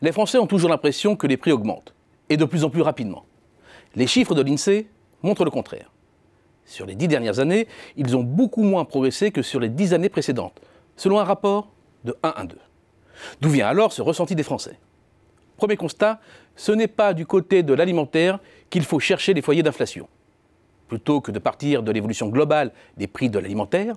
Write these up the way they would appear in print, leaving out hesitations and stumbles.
Les Français ont toujours l'impression que les prix augmentent, et de plus en plus rapidement. Les chiffres de l'INSEE montrent le contraire. Sur les 10 dernières années, ils ont beaucoup moins progressé que sur les 10 années précédentes, selon un rapport de 1 à 2. D'où vient alors ce ressenti des Français? Premier constat, ce n'est pas du côté de l'alimentaire qu'il faut chercher les foyers d'inflation. Plutôt que de partir de l'évolution globale des prix de l'alimentaire,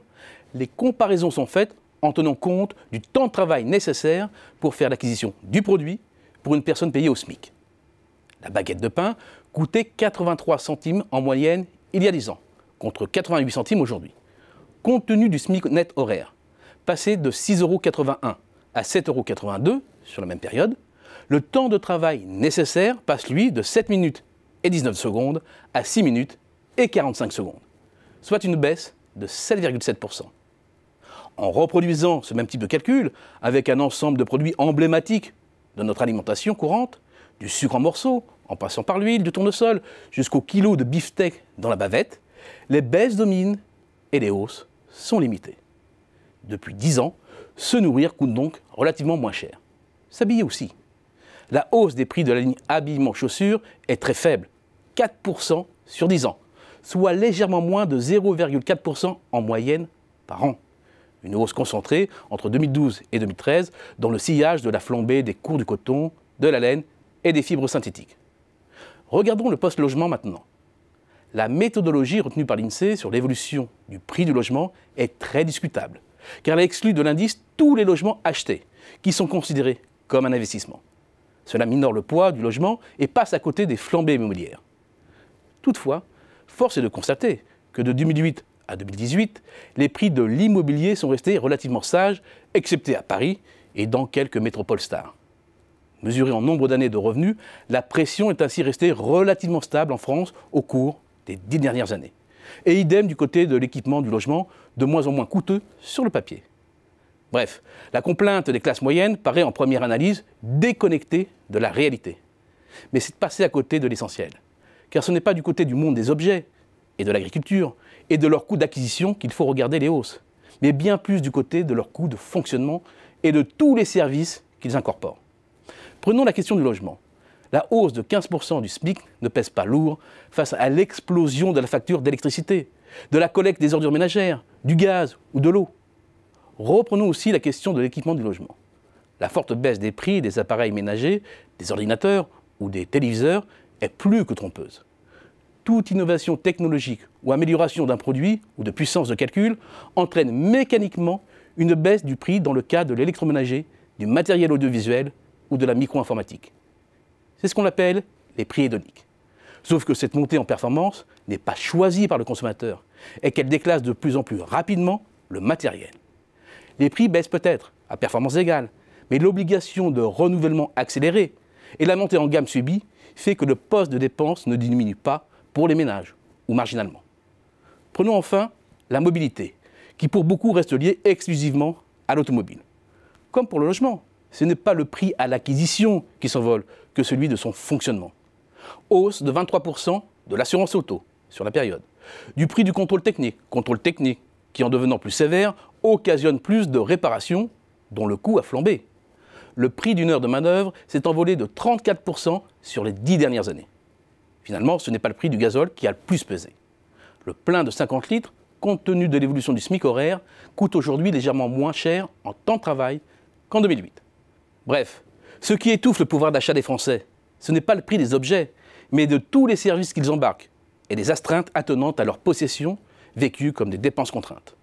les comparaisons sont faites en tenant compte du temps de travail nécessaire pour faire l'acquisition du produit pour une personne payée au SMIC. La baguette de pain coûtait 83 centimes en moyenne il y a 10 ans, contre 88 centimes aujourd'hui. Compte tenu du SMIC net horaire, passé de 6,81 € à 7,82 € sur la même période, le temps de travail nécessaire passe, lui, de 7 minutes et 19 secondes à 6 minutes et 45 secondes, soit une baisse de 7,7 %. En reproduisant ce même type de calcul avec un ensemble de produits emblématiques de notre alimentation courante, du sucre en morceaux, en passant par l'huile, du tournesol, jusqu'au kilo de beefsteak dans la bavette, les baisses dominent et les hausses sont limitées. Depuis 10 ans, se nourrir coûte donc relativement moins cher. S'habiller aussi. La hausse des prix de la ligne habillement-chaussures est très faible, 4 % sur 10 ans, soit légèrement moins de 0,4 % en moyenne par an. Une hausse concentrée entre 2012 et 2013 dans le sillage de la flambée des cours du coton, de la laine et des fibres synthétiques. Regardons le post-logement maintenant. La méthodologie retenue par l'INSEE sur l'évolution du prix du logement est très discutable, car elle exclut de l'indice tous les logements achetés, qui sont considérés comme un investissement. Cela minore le poids du logement et passe à côté des flambées immobilières. Toutefois, force est de constater que de 2008 à 2018, les prix de l'immobilier sont restés relativement sages, excepté à Paris et dans quelques métropoles stars. Mesurée en nombre d'années de revenus, la pression est ainsi restée relativement stable en France au cours des 10 dernières années. Et idem du côté de l'équipement du logement, de moins en moins coûteux sur le papier. Bref, la complainte des classes moyennes paraît en première analyse déconnectée de la réalité. Mais c'est de passer à côté de l'essentiel. Car ce n'est pas du côté du monde des objets et de l'agriculture et de leur coût d'acquisition qu'il faut regarder les hausses, mais bien plus du côté de leur coût de fonctionnement et de tous les services qu'ils incorporent. Prenons la question du logement. La hausse de 15 % du SMIC ne pèse pas lourd face à l'explosion de la facture d'électricité, de la collecte des ordures ménagères, du gaz ou de l'eau. Reprenons aussi la question de l'équipement du logement. La forte baisse des prix des appareils ménagers, des ordinateurs ou des téléviseurs est plus que trompeuse. Toute innovation technologique ou amélioration d'un produit ou de puissance de calcul entraîne mécaniquement une baisse du prix dans le cas de l'électroménager, du matériel audiovisuel ou de la micro-informatique. C'est ce qu'on appelle les prix hédoniques. Sauf que cette montée en performance n'est pas choisie par le consommateur et qu'elle déclasse de plus en plus rapidement le matériel. Les prix baissent peut-être à performance égale, mais l'obligation de renouvellement accéléré et la montée en gamme subie fait que le poste de dépense ne diminue pas pour les ménages, ou marginalement. Prenons enfin la mobilité, qui pour beaucoup reste liée exclusivement à l'automobile. Comme pour le logement, ce n'est pas le prix à l'acquisition qui s'envole que celui de son fonctionnement. Hausse de 23 % de l'assurance auto sur la période, du prix du contrôle technique qui en devenant plus sévère occasionne plus de réparations dont le coût a flambé. Le prix d'une heure de manœuvre s'est envolé de 34 % sur les 10 dernières années. Finalement, ce n'est pas le prix du gazole qui a le plus pesé. Le plein de 50 litres, compte tenu de l'évolution du SMIC horaire, coûte aujourd'hui légèrement moins cher en temps de travail qu'en 2008. Bref, ce qui étouffe le pouvoir d'achat des Français, ce n'est pas le prix des objets, mais de tous les services qu'ils embarquent et des astreintes attenantes à leur possession, vécues comme des dépenses contraintes.